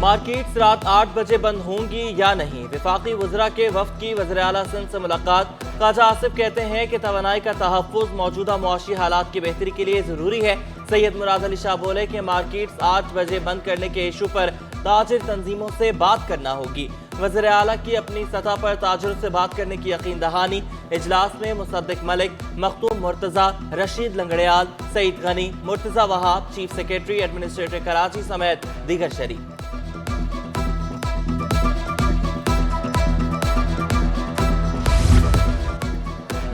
Markets रात 8 बजे बंद होंगी या नहीं? वफाकी वज़रा के वफ़द की वज़ीर आला सिंध से मुलाकात। ख्वाजा आसिफ कहते हैं कि तवानाई का तहफ़्फ़ुज़ मौजूदा मुआशी हालात की बेहतरी के लिए ज़रूरी है। सैयद मुराद अली शाह बोले कि मार्केट्स 8 बजे बंद करने के इशू पर ताजिर तंजीमों से बात करना होगी। वज़ीर आला की अपनी सतह पर ताजिरों से बात करने की यकीन दहानी। इजलास में Musaddiq Malik, Makhdoom Murtaza, Rasheed Langrial, Saeed Ghani, Murtaza Wahab, chief secretary administrator Karachi समेत दीगर शरीक।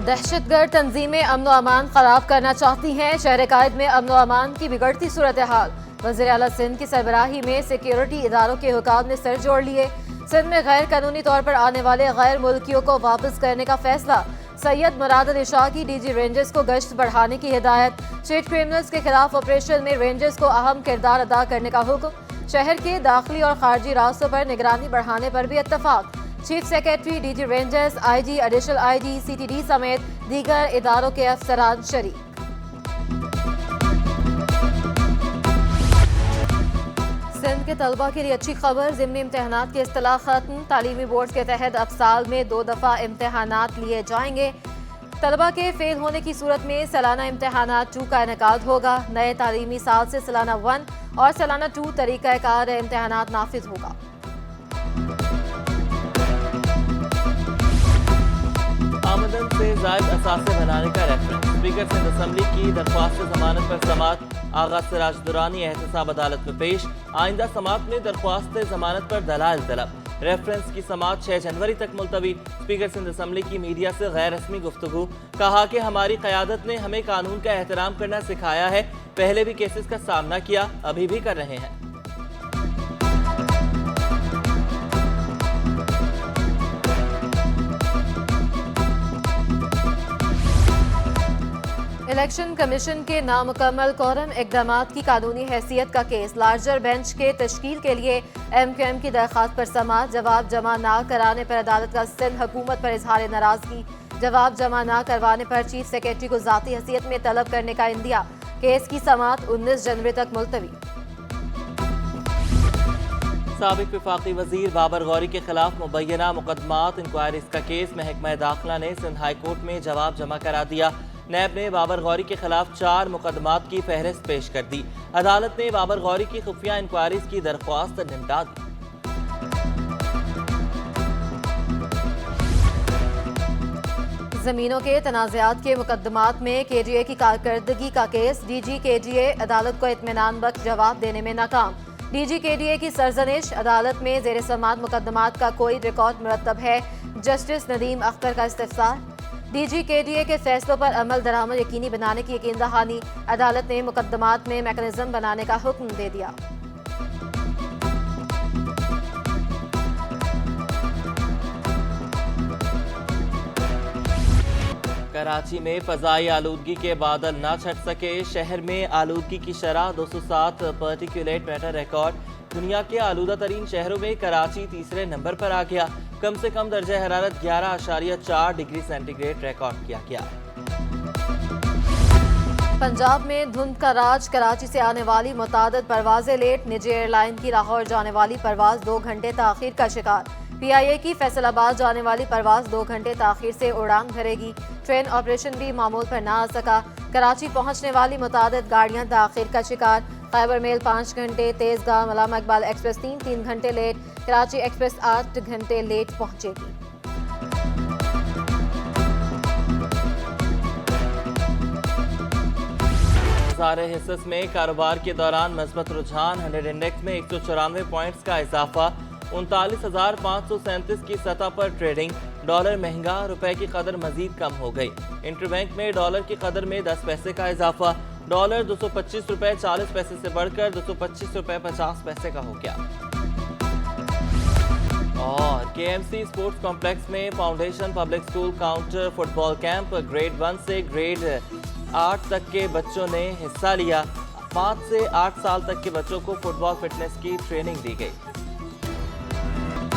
दहशतगर्द तंजीमें अमन व अमान खराब करना चाहती हैं। शहर कायद में अमन व अमान की बिगड़ती सूरत हाल। वज़ीर आला सिंध की सरबराही में सिक्योरिटी इदारों के हुकाम ने सर जोड़ लिए। सिंध में गैर कानूनी तौर पर आने वाले गैर मुल्कियों को वापस करने का फैसला। सैयद मुराद अली शाह की डीजी रेंजर्स को गश्त बढ़ाने की हिदायत। स्ट्रीट क्रिमिनल्स के खिलाफ ऑपरेशन में रेंजर्स को अहम किरदार अदा करने का हुक्म। शहर के दाखिली और खारजी रास्तों पर निगरानी बढ़ाने पर भी इत्तफाक। Chief secretary, DG rangers, IG, additional IG, CTD समेत दीगर इदारों के अफसरान शरीक। सिंध के तलबा के लिए अच्छी खबर। ज़िमनी इम्तहानात के इस्तिलाह खत्म। तालीमी बोर्ड के तहत अब साल में 2 दफ़ा इम्तहानात लिए जाएंगे। तलबा के फेल होने की सूरत में सालाना इम्तहानात 2 का इनेकाद होगा। नए तालीमी साल से सालाना 1 और सालाना 2 तरीक़ाकार इम्तहानात नाफिज होगा। आमदन से जायद असासे बनाने का रेफरेंस। स्पीकर सिंध असम्बली की दरख्वास्त जमानत पर समात। आगा सिराज दुरानी एहतसाब अदालत में पेश। आइंदा समात में दरख्वास्त जमानत पर दलाइल तलब। रेफरेंस की समात 6 जनवरी तक मुलतवी। स्पीकर सिंध असम्बली की मीडिया से गैर रस्मी गुफ्तगू। कहा कि हमारी क़यादत ने हमें कानून का एहतराम करना सिखाया है। पहले भी केसेस का सामना किया, अभी भी कर रहे हैं। इलेक्शन कमीशन के नामुकम्मल कोरम इक़दामात की कानूनी हैसियत का केस। लार्जर बेंच के तश्कील के लिए MQM की दरख्वास्त पर समाअत। जवाब जमा न कराने पर अदालत का सिंध हुकूमत पर इजहार नाराजगी। जवाब जमा न करवाने पर चीफ सेक्रेटरी को ज़ाती हैसियत में तलब करने का इंदिया। केस की समाअत 19 जनवरी तक मुलतवी। साबिक वफाकी वजीर बाबर गौरी के खिलाफ मुबैना मुकदमात इंक्वायरीज का केस। महकमा दाखिला ने सिंध हाई कोर्ट में जवाब जमा करा दिया। नैब ने बाबर गौरी के खिलाफ 4 मुकदमात की फहरिस्त पेश कर दी। अदालत ने बाबर गौरी की खुफिया इंक्वायरीज की दरख्वास्त निपटा दी। जमीनों के तनाज़ात के मुकदमात में KGA की कारकर्दगी का केस। DG KGA अदालत को इत्मीनान बख्श जवाब देने में नाकाम। DG KGA की सरजनिश। अदालत में ज़ेर समाअत मुकदमात का कोई रिकॉर्ड मुरतब है। जस्टिस नदीम अख्तर का इस्तिफसार। DG KGA के फैसलों पर अमल दरामद यकीनी बनाने की यकीन दहानी। अदालत ने मुकदमात में मैकेनिज्म बनाने का हुक्म दे दिया। कराची में फ़ज़ाई आलूदगी के बादल ना छट सके। शहर में आलूदगी की शरह 207 पार्टिकुलेट मैटर रिकॉर्ड। दुनिया के आलूदा तरीन शहरों में कराची तीसरे नंबर पर आ गया। कम से कम दर्जा हरारत 11.4 डिग्री सेंटीग्रेड रिकॉर्ड किया गया। पंजाब में धुंध का राज। कराची से आने वाली मुतादिद परवाजें लेट। निजी एयरलाइन की लाहौर जाने वाली परवाज 2 घंटे ताखीर का शिकार। PIA की फैसलाबाद जाने वाली परवाज 2 घंटे ताखीर से उड़ान भरेगी। ट्रेन ऑपरेशन भी मामूल पर ना आ सका। कराची पहुंचने वाली मुतादिद गाड़ियां ताखीर का शिकार। खैबर मेल 5 घंटे, तेजगांव अल्लामा इकबाल एक्सप्रेस 3 घंटे लेट। कराची एक्सप्रेस 8 घंटे लेट पहुंचेगी। सारे हिस्स में कारोबार के दौरान मजबूत रुझान। 100 इंडेक्स में 194 पॉइंट्स का इजाफा। 39,537 की सतह पर ट्रेडिंग। डॉलर महंगा, रुपए की कदर मजीद कम हो गई। इंटरबैंक में डॉलर की कदर में 10 पैसे का इजाफा। डॉलर 225 रुपए 40 पैसे से बढ़कर 225 रुपए 50 पैसे का हो गया। और KMC स्पोर्ट्स कॉम्प्लेक्स में foundation public school counter football camp. Grade 1 से ग्रेड 8 तक के बच्चों ने हिस्सा लिया। 5 से 8 साल तक के बच्चों को फुटबॉल फिटनेस की ट्रेनिंग दी गई।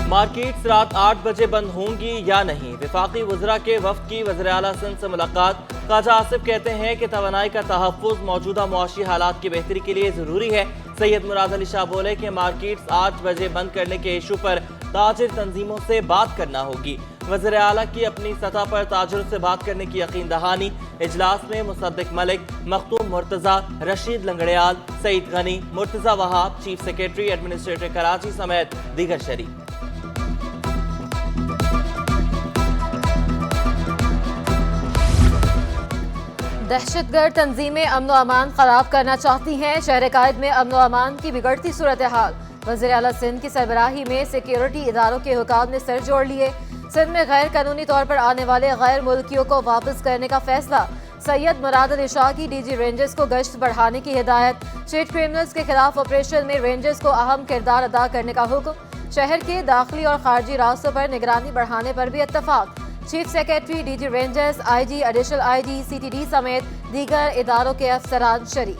मार्केट्स रात 8 बजे बंद होंगी या नहीं? वफाकी वज़रा के वफ़द की वज़ीर आला सिंध से मुलाकात। ख्वाजा आसिफ कहते हैं कि तवानाई का तहफ़्फ़ुज़ मौजूदा मुआशी हालात की बेहतरी के लिए ज़रूरी है। सैयद मुराद अली शाह बोले कि मार्केट्स 8 बजे बंद करने के इशू पर ताजिर तंजीमों से बात करना होगी। वज़ीर आला की अपनी सतह पर ताजिरों से बात करने की यकीन दहानी। इजलास में Musaddiq Malik, Makhdoom Murtaza, Rasheed Langrial, Saeed Ghani, Murtaza Wahab, chief secretary administrator Karachi समेत दीगर शरीक। दहशतगर्द तंजीमें अमन व अमान खराब करना चाहती हैं। शहर कायद में अमन व अमान की बिगड़ती सूरत हाल। वज़ीर आला सिंध की सरबराही में सिक्योरिटी इदारों के हुकाम ने सर जोड़ लिए। सिंध में गैर कानूनी तौर पर आने वाले गैर मुल्कियों को वापस करने का फैसला। सैयद मुराद अली शाह की डीजी रेंजर्स को गश्त बढ़ाने की हिदायत। स्ट्रीट क्रिमिनल्स के खिलाफ ऑपरेशन में रेंजर्स को अहम किरदार अदा करने का हुक्म। शहर के दाखिली और खारजी रास्तों पर निगरानी बढ़ाने पर भी इत्तफाक। Chief secretary, DG rangers, IG, additional IG, CTD समेत दीगर इदारों के अफसरान शरीक।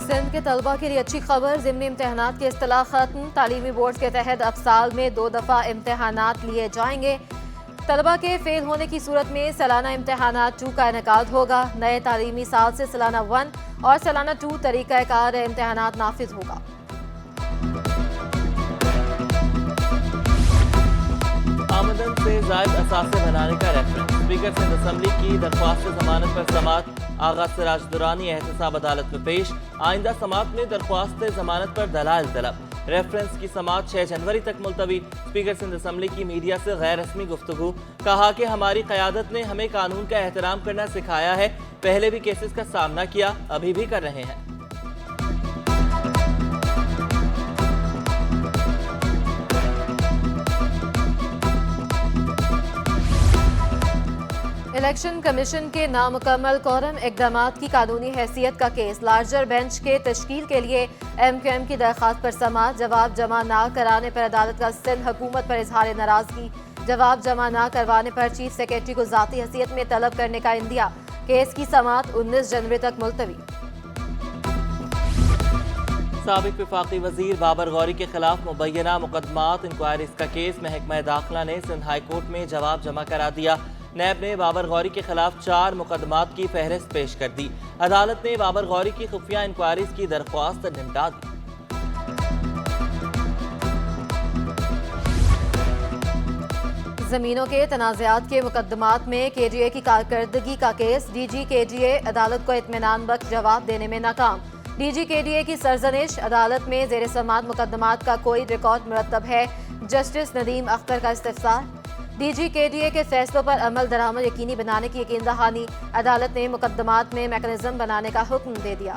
सिंध के तलबा के लिए अच्छी खबर। ज़िमनी इम्तहानात के इस्तिलाह खत्म। तालीमी बोर्ड के तहत अब साल में 2 दफ़ा इम्तहानात लिए जाएंगे। तलबा के फेल होने की सूरत में सालाना इम्तहानात 2 का इनेकाद होगा। नए तालीमी साल से सालाना 1 और सालाना 2 तरीक़ाकार इम्तहानात नाफिज होगा। आमदन से जायद असासे बनाने का रेफरेंस। स्पीकर सिंध असम्बली की दरख्वास्त जमानत पर समात। आगा सिराज दुरानी एहतसाब अदालत में पेश। आइंदा समात में दरख्वास्त जमानत पर दलाल तलब। रेफरेंस की समात 6 जनवरी तक मुलतवी। स्पीकर सिंध असम्बली की मीडिया से गैर रस्मी गुफ्तगू। कहा कि हमारी क़यादत ने हमें कानून का एहतराम करना सिखाया है। पहले भी केसेस का सामना किया, अभी भी कर रहे हैं। इलेक्शन कमीशन के नामुकम्मल कोरम इक़दामात की कानूनी हैसियत का केस। लार्जर बेंच के तश्कील के लिए MQM की दरख्वास्त पर समाअत। जवाब जमा न कराने पर अदालत का सिंध हुकूमत पर इजहार नाराजगी। जवाब जमा न करवाने पर चीफ सेक्रेटरी को ज़ाती हैसियत में तलब करने का इंदिया। केस की समाअत 19 जनवरी तक मुलतवी। साबिक वफाकी वजीर बाबर गौरी के खिलाफ मुबैना मुकदमात इंक्वायरीज का केस। महकमा दाखिला ने सिंध हाई कोर्ट में जवाब जमा करा दिया। नैब ने बाबर गौरी के खिलाफ 4 मुकदमात की फहरिस्त पेश कर दी। अदालत ने बाबर गौरी की खुफिया इंक्वायरीज की दरख्वास्त निपटा दी। जमीनों के तनाज़ात के मुकदमात में KGA की कारकर्दगी का केस। DG KGA अदालत को इत्मीनान बख्श जवाब देने में नाकाम। DG KGA की सरजनिश। अदालत में ज़ेर समाअत मुकदमात का कोई रिकॉर्ड मुरतब है। जस्टिस नदीम अख्तर का इस्तिफसार। DG KGA के फैसलों पर अमल दरामद यकीनी बनाने की यकीन दहानी। अदालत ने मुकदमात में मैकेनिज्म बनाने का हुक्म दे दिया।